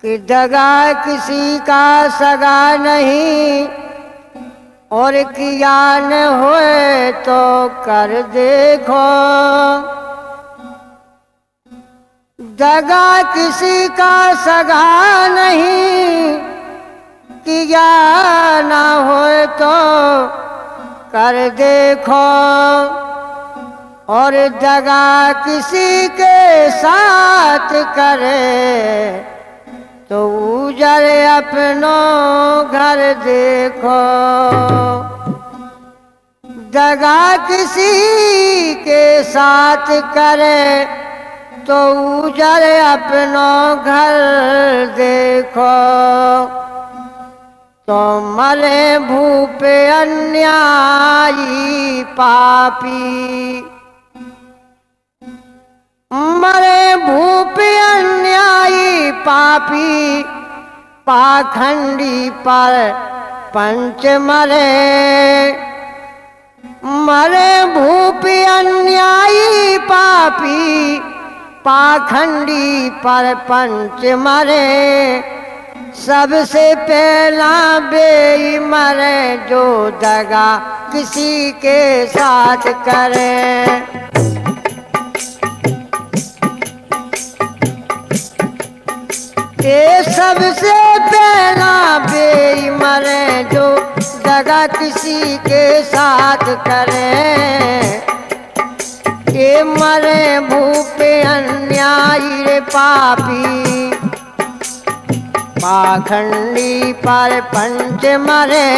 कि दगा किसी का सगा नहीं, और किया न होए तो कर देखो। दगा किसी का सगा नहीं, किया न होए तो कर देखो। और दगा किसी के साथ करे तो उजड़ अपनों घर देखो। दगा किसी के साथ करे तो उजड़ अपनों घर देखो। तो मरे भूप अन्यायी पापी, मरे भूप अन्यायी पापी, पाखंडी पर पंच मरे। मरे भूप अन्यायी पापी, पाखंडी पर पंच मरे। सबसे पहला बेई मरे जो दगा किसी के साथ करे। ये सबसे पहला बेई मरे जो दगा किसी के साथ करे। ये मरे भूप अन्यायी रे पापी, पाखंडी पर पंच मरे।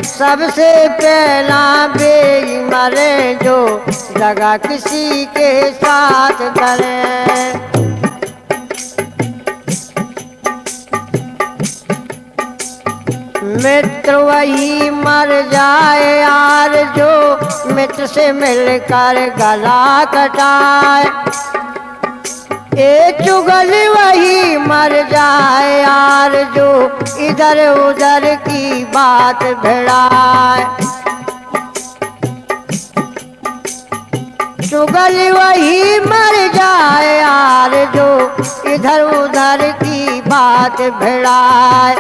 सबसे पहला बेई मरे जो दगा किसी के साथ करे। मित्र वही मर जाए यार जो मित्र से मिलकर गला कटाए। ए चुगल वही मर जाए यार जो इधर उधर की बात भिड़ाए। चुगल वही मर जाए यार जो इधर उधर की बात भिड़ाए।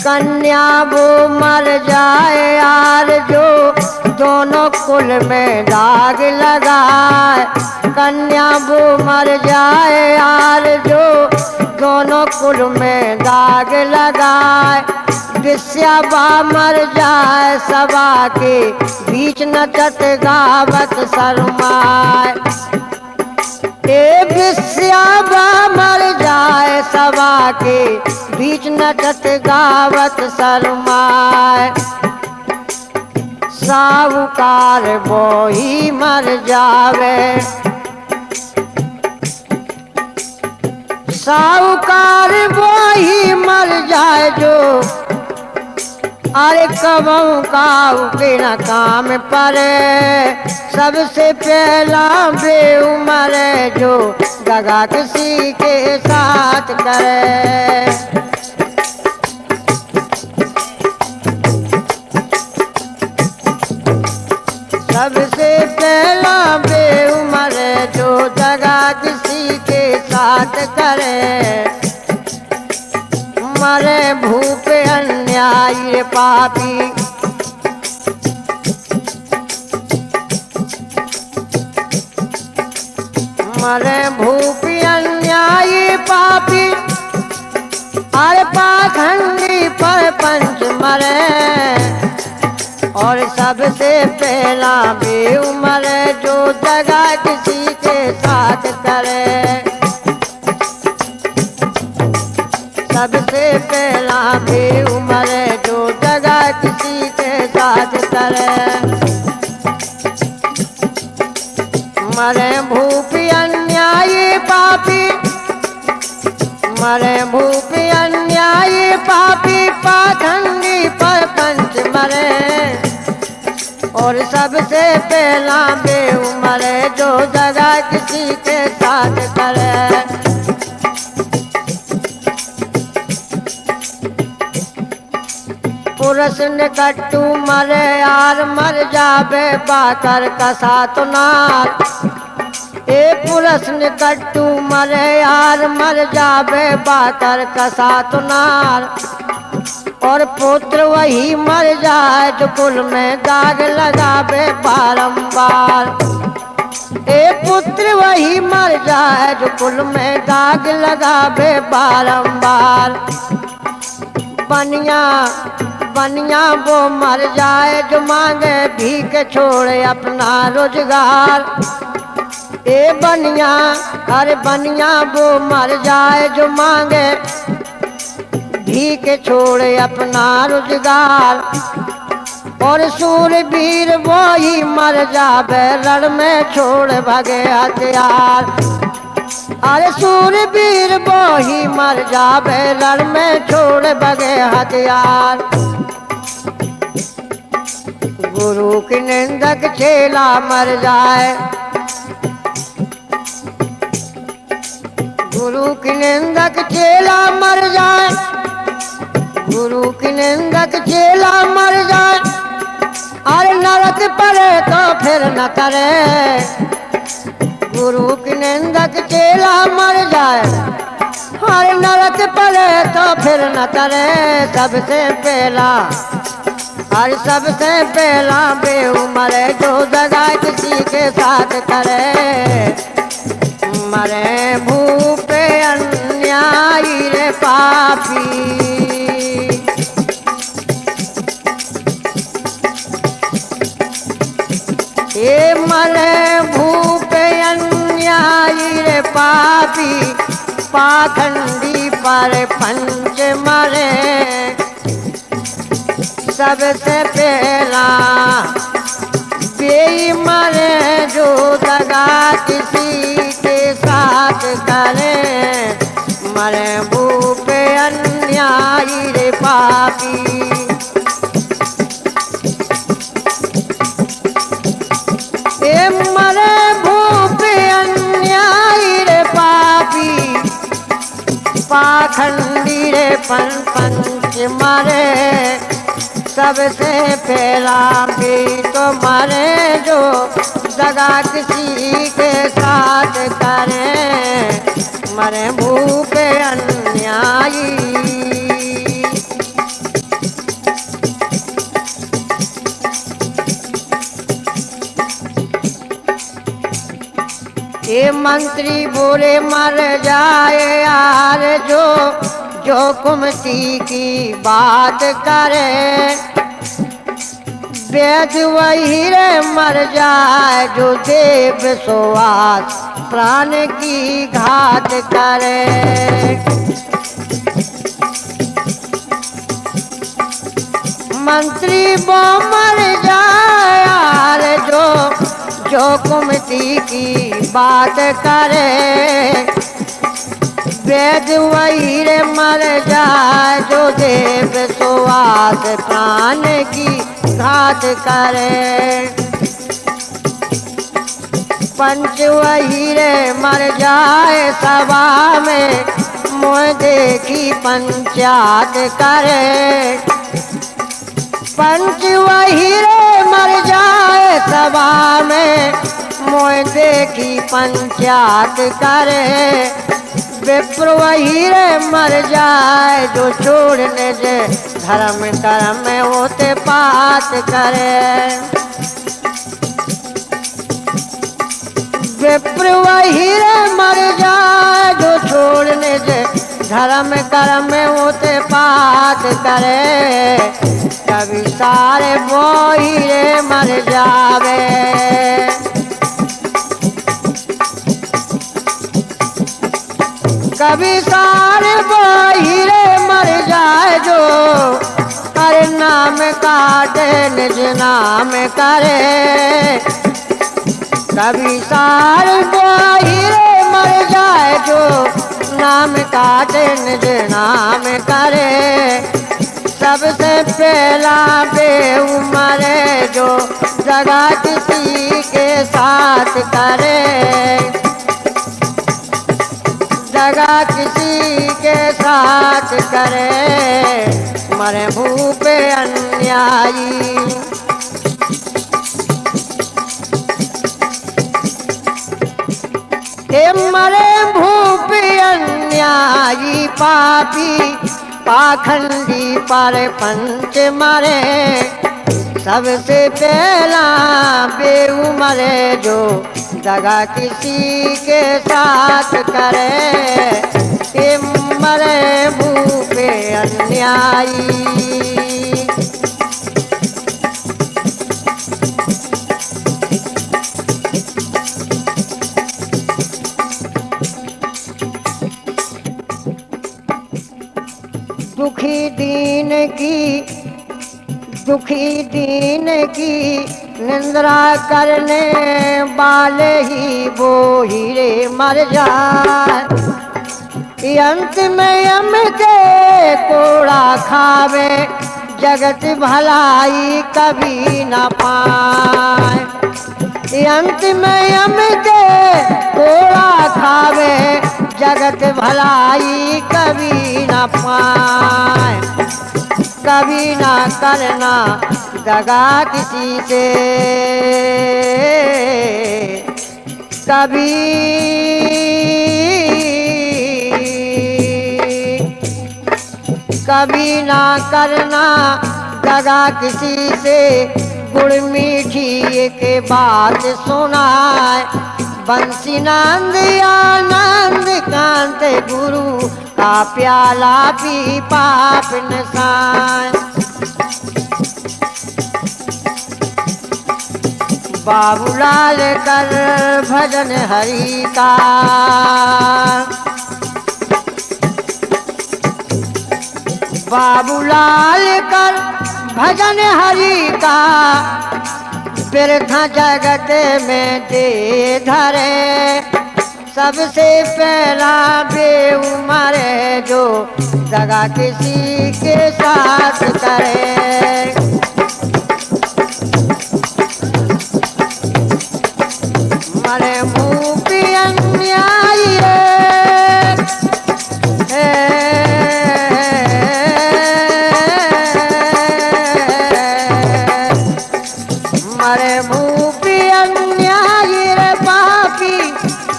कन्या वो मर जाए यार जो दोनों कुल में दाग लगाए। कन्या वो मर जाए यार जो दोनों कुल में दाग लगाए। विश्याबा मर जाए सभा के बीच नचत गावत शर्माए। ए विश्याबा मर जाए सभा के बीच नचत गावत शर्माए। साहूकार वो ही मर जावे, साहूकार वो ही मर जाए जो अरे कबहू काऊ के न काम पड़े। सबसे पहला बेउमर जो दगा किसी के साथ करे। सबसे पहला बेउमर जो दगा किसी के साथ करे। मरे भूप अन्यायी पापी, मरे भूप अन्यायी पापी। अरे पाखंडी पर पंच मरे। और सबसे पहला बेउमर जो दगा किसी के साथ करे। सबसे पहला बेउमर जो दगा किसी के साथ करे। मरे भूप अन्यायी पापी, मरे भूप अन्यायी पापी, पाखंडी पर पंच मरे। और सबसे पहला बेउमर जो दगा किसी के साथ करे। पुरुष निकट्टू मरे यार मर जावे बाकर का साथ नार। ए प्रश्न कट्टू मरे यार मर जावे बातर कसा तुनार। और पुत्र वही मर जाए जो कुल में दाग लगावे बारंबार। ए पुत्र वही मर जाए जो कुल में दाग लगावे बारंबार। बनिया बनिया वो मर जाए जो मांगे भीख छोड़े अपना रोजगार। ए बनिया अरे बनिया वो मर जाए जो मांगे भीख छोड़े अपना रोजगार। और सूरवीर वो ही मर जावे रण में छोड़ भगे हथियार। अरे सूरवीर वो ही मर जावे रण में छोड़ भगे हथियार। गुरु की निंदक चेला मर जाए, गुरु की निंदक चेला मर जाए, गुरु की निंदक चेला मर जाए। अरे नरक पड़े तो फिर न करे, गुरु की निंदक चेला मर जाए। अरे नरक पड़े तो फिर न करे। सबसे पहला और सबसे पहला बेउमरे जो दगा किसी के साथ करे। मरे भूपे अन्यायी रे पापी, ये मरे भूपे अन्यायी रे पापी। पाखंडी पर पंच मरे, सबसे पहला बेईमाने जो दगा किसी के साथ करे। मरे भूपे अन्यायी रे पापी। ए मरे भूपे अन्यायी रे पापी। पाखंडी रे पंच मरे, सबसे पहला भी तो मरे जो दगा किसी के साथ करे। मरे भूपे अन्यायी। ये मंत्री बोले मर जाए यार जो कुमती की बात करे। वेद वही रे मर जाए जो देव सुवास प्राण की घात करे। मंत्री वो मर जाए यार जो कुमती की बात करे। वेद वही रे मर जाए जो देव सुवास प्राण की घात करे। पंच वही रे मर जाए सभा में मोह देखी पंचायत करे। पंच वही रे मर जाए सभा में मोह देखी पंचायत करे। विप्र वही रे मर जाए जो छोड़ने जे धर्म कर्म में होते पात करे। विप्र वही रे मर जाए जो छोड़ने जे धर्म कर्म में होते पात करे। कभी सारे वही रे मर जावे, कभी सारे वही रे मर जाए जो अरे नाम काटे निज नाम करे। कभी सारे वही रे मर जाए जो नाम काटे निज नाम करे। सबसे पहला बेउमरे जो दगा किसी के साथ करे। दगा किसी के साथ करे। मरे भूपे अन्यायी। मरे भूप अन्यायी पापी पाखंडी पर पंच मरे सबसे पहला बेऊ मरे जो दगा किसी के साथ करे ये मरे भूप अन्यायी। दुखी दीन की निंद्रा करने वाले ही वो हीरे मर जाए अंत में यम के कोड़ा खावे जगत भलाई कभी न पाए अंत में यम के कोड़ा खावे जगत भलाई कभी न पाए कभी ना करना दगा किसी से कभी ना करना दगा किसी से गुड़ मीठी एक बात सुनाए बंसी नंद आनंद कांत गुरु का प्याला भी पाप नसाए बाबूलाल कर भजन हरि का बाबूलाल कर भजन हरि का बिरथा जगत में दे धरे सबसे पहला बेऊ मरे जो दगा किसी के साथ करे मरे मुँह पे अन्यायी मरे मुँह पे अन्यायी रे पापी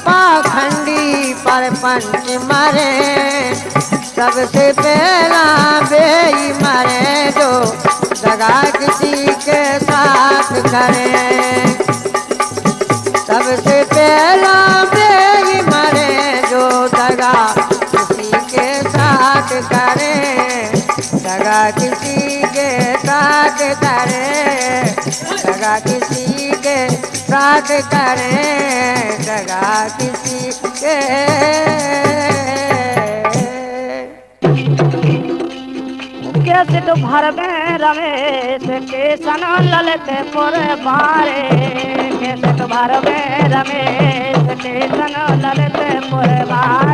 पाखंडी पर पंच मरे सबसे पहला बेई मरे जो दगा किसी के साथ करे सबसे पहला बेई मरे जो दगा किसी के साथ करे दगा किसी के साथ करे दगा किसी के साथ करे दगा किसी के कैसे तो भर में रमेश के सन ललत पुर मारे कैसे तो भर में रमेश के सन ललत पुर मारे